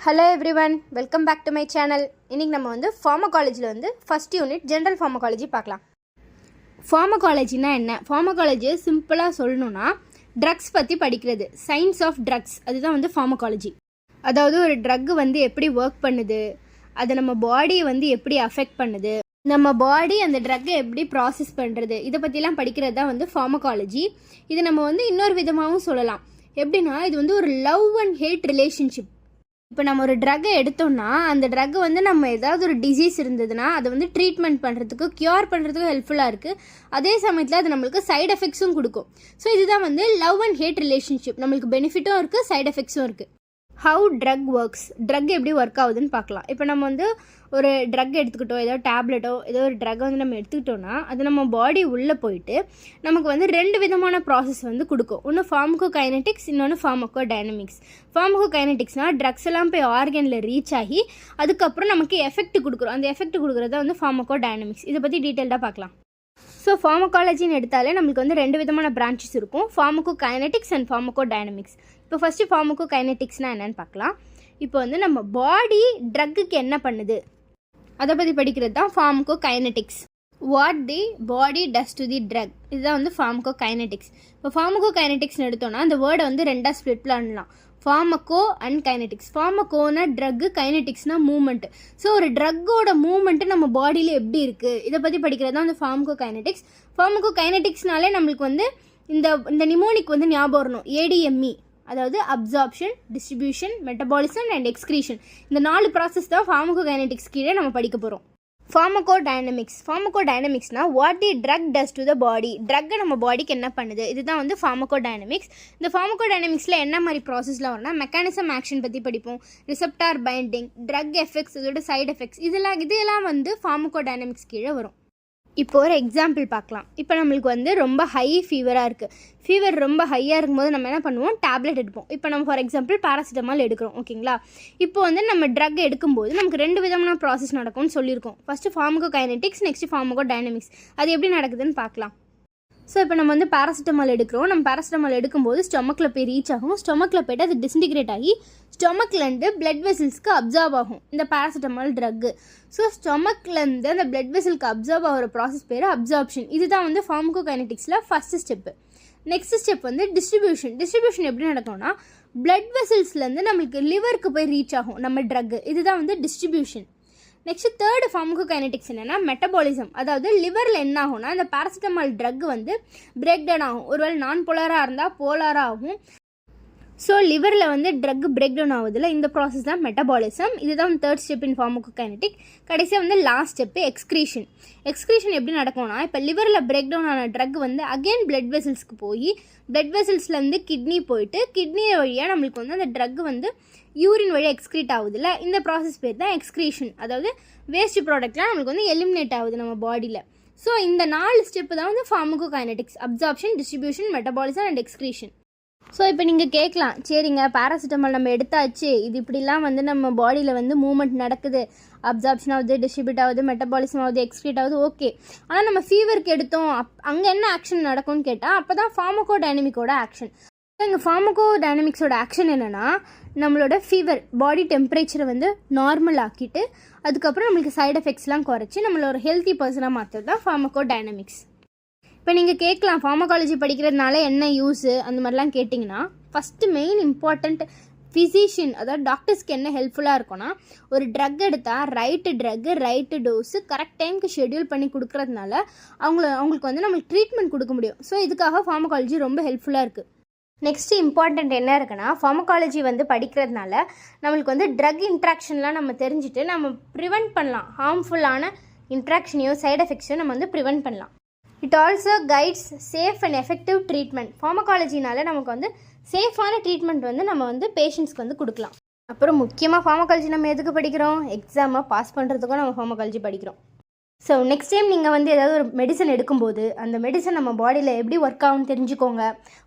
Hello everyone, welcome back to my channel. இன்னைக்கு நம்ம வந்து pharmacologyல வந்து first unit general pharmacology பார்க்கலாம். Pharmacologyனா என்ன? Pharmacology சிம்பிளா சொல்லணும்னா drugs பத்தி படிக்கிறது. Science of drugs அதுதான் வந்து pharmacology. அதாவது ஒரு drug வந்து எப்படி ஒர்க் பண்ணுது, அது நம்ம பாடியை வந்து எப்படி அஃபெக்ட் பண்ணுது, நம்ம பாடி அந்த ட்ரக்கை எப்படி ப்ராசஸ் பண்ணுறது, இதை பற்றிலாம் படிக்கிறது தான் வந்து ஃபார்மகாலஜி. இது நம்ம வந்து இன்னொரு விதமாகவும் சொல்லலாம். எப்படின்னா இது வந்து ஒரு லவ் அண்ட் ஹேட் ரிலேஷன்ஷிப். இப்போ நம்ம ஒரு ட்ரக்கை எடுத்தோம்னா அந்த ட்ரக்கு வந்து நம்ம ஏதாவது ஒரு டிசீஸ் இருந்ததுன்னா அதை வந்து ட்ரீட்மெண்ட் பண்ணுறதுக்கு க்யூர் பண்ணுறதுக்கு ஹெல்ப்ஃபுல்லாக இருக்குது. அதே சமயத்தில் அது நம்மளுக்கு சைட் எஃபெக்ட்ஸும் கொடுக்கும். ஸோ இதுதான் வந்து லவ் அண்ட் ஹேட் ரிலேஷன்ஷிப். நம்மளுக்கு பெனிஃபிட்டும் இருக்குது, சைட் எஃபெக்ட்ஸும் இருக்குது. ஹவு ட்ரக் ஒர்க்ஸ், ட்ரக் எப்படி ஒர்க் ஆகுதுன்னு பார்க்கலாம். இப்போ நம்ம வந்து ஒரு ட்ரக் எடுத்துக்கிட்டோம், ஏதோ டேப்லெட்டோ ஏதோ ஒரு ட்ரக் வந்து நம்ம எடுத்துக்கிட்டோன்னா அது நம்ம பாடி உள்ளே போயிட்டு நமக்கு வந்து ரெண்டு விதமான ப்ராசஸ் வந்து கொடுக்கும். ஒன்று ஃபார்மகோகைனெட்டிக்ஸ், இன்னொன்று ஃபார்மகோடைனமிக்ஸ். ஃபார்மகோகைனெட்டிக்ஸ்னால் ட்ரக்ஸ் எல்லாம் போய் ஆர்கனில் ரீச் ஆகி அதுக்கப்புறம் நமக்கு எஃபெக்ட் கொடுக்குறோம். அந்த எஃபெக்ட் கொடுக்குறத வந்து ஃபார்மகோடைனமிக்ஸ். இதை பற்றி டீட்டெயில்டாக பார்க்கலாம். ஸோ ஃபார்மகாலஜின்னு எடுத்தாலே நம்மளுக்கு வந்து ரெண்டு விதமான பிரான்ச்சஸ் இருக்கும், ஃபார்மகோகைனெட்டிக்ஸ் அண்ட் ஃபார்மகோடைனமிக்ஸ். இப்போ ஃபஸ்ட்டு ஃபார்மகோகைனெட்டிக்ஸ்னால் என்னென்னு பார்க்கலாம். இப்போ வந்து நம்ம பாடி ட்ரக்குக்கு என்ன பண்ணுது அதை பற்றி படிக்கிறது தான் pharmacokinetics. What the body does to the drug, இதுதான் வந்து ஃபார்மகோகைனெட்டிக்ஸ். இப்போ ஃபார்மகோகைனெட்டிக்ஸ்னு எடுத்தோன்னா அந்த வேர்டை வந்து ரெண்டாக ஸ்ப்ளிட் பண்ணலாம், ஃபார்மகோ அண்ட் கைனெட்டிக்ஸ். ஃபார்மகோனா ட்ரக்கு, கைனெட்டிக்ஸ்னால் மூவ்மெண்ட். ஸோ ஒரு ட்ரக்கோட மூவ்மெண்ட்டு நம்ம பாடியில் எப்படி இருக்குது இதை பற்றி படிக்கிறது தான் வந்து ஃபார்மகோகைனெட்டிக்ஸ். ஃபார்மகோகைனெட்டிக்ஸ்னாலே நம்மளுக்கு வந்து இந்த நிமோனிக் வந்து ஞாபகம் வரணும், ஏடிஎம்இ, அதாவது absorption, distribution, metabolism and excretion. இந்த 4 ப்ராசஸ் தான் ஃபார்மகோகைனெட்டிக்ஸ் கீழே நம்ம படிக்க போகிறோம். ஃபார்மகோடைனமிக்ஸ்னால் what the drug does to the body, ட்ரக்கை நம்ம பாடிக்கு என்ன பண்ணுது, இதுதான் வந்து ஃபார்மகோடைனமிக்ஸ். இந்த ஃபார்மகோடைனமிக்ஸில் என்ன மாதிரி ப்ராசஸ்லாம் வரும்னா மெக்கானிசம் ஆக்ஷன் பற்றி படிப்போம், ரிசெப்டார் பைண்டிங், ட்ரக் எஃபெக்ட்ஸ், இதோட சைடு எஃபெக்ட்ஸ், இதெல்லாம் வந்து ஃபார்மகோடைனமிக்ஸ் கீழே வரும். இப்போ ஒரு எக்ஸாம்பிள் பார்க்கலாம். இப்போ நம்மளுக்கு வந்து ரொம்ப ஹை ஃபீவராக இருக்குது. ஃபீவர் ரொம்ப ஹையாக இருக்கும்போது நம்ம என்ன பண்ணுவோம், டேப்லெட் எடுப்போம். இப்போ நம்ம ஃபார் எக்ஸாம்பிள் பேராசிட்டமால் எடுக்கிறோம், ஓகேங்களா. இப்போ வந்து நம்ம ட்ரக் எடுக்கும்போது நமக்கு ரெண்டு விதமான ப்ராசஸ் நடக்கும்னு சொல்லியிருக்கோம். First pharmacokinetics, next pharmacodynamics. அது எப்படி நடக்குதுன்னு பார்க்கலாம். ஸோ இப்போ நம்ம வந்து பேராசிட்டமால் எடுக்கிறோம். நம்ம பேராசிட்டமால் எடுக்கும்போது ஸ்டொமக்கில் போய் ரீச் ஆகும். ஸ்டொமக்கில் போய்ட்டு அது டிஸ்இன்டிகிரேட் ஆகி ஸ்டொமக்லேருந்து பிளட் வெசல்ஸ்க்கு அப்சார்ப் ஆகும் இந்த பேராசிட்டமால் ட்ரக்கு. ஸோ ஸ்டொமக்லேருந்து அந்த பிளட் வெசலுக்கு அப்சார்ப் ஆகிற ப்ராசஸ் பேர் அப்சார்ப்ஷன். இதுதான் வந்து ஃபார்மகோகைனெட்டிக்ஸில் ஃபஸ்ட்டு ஸ்டெப்பு. நெக்ஸ்ட் ஸ்டெப் வந்து டிஸ்ட்ரிபியூஷன். டிஸ்ட்ரிபியூஷன் எப்படி நடக்கும்னா பிளட் வெசல்ஸ்லேருந்து நம்மளுக்கு லிவருக்கு போய் ரீச் ஆகும் நம்ம ட்ரக்கு. இதுதான் வந்து டிஸ்ட்ரிபியூஷன். நெக்ஸ்ட் தேர்டு ஃபார்மகோகைனெட்டிக்ஸ் என்னென்னா மெட்டபாலிசம். அதாவது லிவரில் என்ன ஆகும்னா இந்த பேராசிட்டமால் ட்ரக் வந்து பிரேக் டவுன் ஆகும். ஒருவேளை நான் போலாராக இருந்தால் போலாராக ஆகும். ஸோ லிவரில் வந்து ட்ரக் பிரேக் டவுன் ஆகுதுல, இந்த ப்ராசஸ் தான் மெட்டபாலிசம். இதுதான் தேர்ட் ஸ்டெப் இன் ஃபார்மகோகைனெட்டிக். கடைசியாக வந்து லாஸ்ட் ஸ்டெப்பு எக்ஸ்க்ரீஷன். எக்ஸ்க்ரீஷன் எப்படி நடக்கும்னா இப்போ லிவரில் பிரேக் டவுன் ஆன ட்ரக் வந்து அகெயின் பிளட் வெசல்ஸ்க்கு போய் பிளட் வெசல்ஸ்லேருந்து கிட்னி போயிட்டு கிட்னி வழியாக நம்மளுக்கு வந்து அந்த ட்ரக் வந்து யூரின் வழியாக எக்ஸ்க்ரீட் ஆகுதுல்ல, இந்த ப்ராசஸ் பேர் தான் எக்ஸ்க்ரீஷன். அதாவது வேஸ்ட் ப்ராடக்ட்லாம் நம்மளுக்கு வந்து எலிமினேட் ஆகுது நம்ம பாடியில். ஸோ இந்த 4 ஸ்டெப்பு தான் வந்து pharmacokinetics, absorption, distribution, metabolism and excretion. So இப்போ நீங்கள் கேட்கலாம், சரிங்க பேராசிட்டமால் நம்ம எடுத்தாச்சு, இது இப்படிலாம் வந்து நம்ம பாடியில் வந்து மூவ்மெண்ட் நடக்குது, அப்சார்ப்ஷன் ஆகுது, டிஸ்ட்ரிபியூட் ஆகுது, மெட்டபாலிசம் ஆகுது, எக்ஸ்க்ரீட் ஆகுது, ஓகே. ஆனால் நம்ம ஃபீவருக்கு எடுத்தோம், அங்கே என்ன ஆக்ஷன் நடக்கும்னு கேட்டால் அப்போ தான் ஃபார்மகோடைனமிக்கோட ஆக்ஷன். இங்கே ஃபார்மகோடைனமிக்ஸோட ஆக்ஷன் என்னென்னா நம்மளோட ஃபீவர் பாடி டெம்பரேச்சரை வந்து நார்மல் ஆக்கிட்டு அதுக்கப்புறம் நம்மளுக்கு சைடு எஃபெக்ட்ஸ்லாம் குறைச்சி நம்மளோட ஹெல்த்தி பர்சனாக மாற்றுறது தான் ஃபார்மகோடைனமிக்ஸ். இப்போ நீங்கள் கேட்கலாம் ஃபார்மகாலஜி படிக்கிறதுனால என்ன யூஸு அந்த மாதிரிலாம் கேட்டிங்கன்னா ஃபஸ்ட்டு மெயின் இம்பார்ட்டண்ட் ஃபிசிஷியன், அதாவது டாக்டர்ஸ்க்கு என்ன ஹெல்ப்ஃபுல்லாக இருக்கும்னா ஒரு ட்ரக் எடுத்தால் right drug, right dose correct டைமுக்கு ஷெட்யூல் பண்ணி கொடுக்குறதுனால அவங்களுக்கு வந்து நம்மளுக்கு ட்ரீட்மெண்ட் கொடுக்க முடியும். ஸோ இதுக்காக ஃபார்மகாலஜி ரொம்ப ஹெல்ப்ஃபுல்லாக இருக்குது. நெக்ஸ்ட்டு இம்பார்ட்டண்ட் என்ன இருக்குன்னா ஃபார்மகாலஜி வந்து படிக்கிறதுனால நம்மளுக்கு வந்து ட்ரக் இன்ட்ராக்ஷன்லாம் நம்ம தெரிஞ்சுட்டு நம்ம ப்ரிவெண்ட் பண்ணலாம். ஹார்ம்ஃபுல்லான இன்ட்ராக்ஷனையோ சைட் எஃபெக்ட்ஸையோ நம்ம வந்து ப்ரிவெண்ட் பண்ணலாம். It also guides safe and effective treatment. ஃபார்மகாலஜினால நமக்கு வந்து சேஃபான ட்ரீட்மெண்ட் வந்து நம்ம வந்து பேஷண்ட்ஸ்க்கு வந்து கொடுக்கலாம். அப்புறம் முக்கியமாக ஃபார்மகாலஜி நம்ம எதுக்கு படிக்கிறோம், எக்ஸாமை பாஸ் பண்ணுறதுக்கும் நம்ம ஃபார்மகாலஜி படிக்கிறோம். ஸோ நெக்ஸ்ட் டைம் நீங்கள் வந்து ஏதாவது ஒரு மெடிசன் எடுக்கும்போது அந்த மெடிசன் நம்ம பாடியில் எப்படி ஒர்க் ஆகும்னு தெரிஞ்சுக்கோங்க.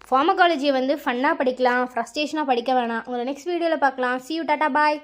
ஃபார்மகாலஜியை வந்து ஃபன்னாக படிக்கலாம், ஃப்ரஸ்ட்ரேஷனாக படிக்க வேணாம். உங்களை நெக்ஸ்ட் வீடியோவில் பார்க்கலாம். See you, tata, bye.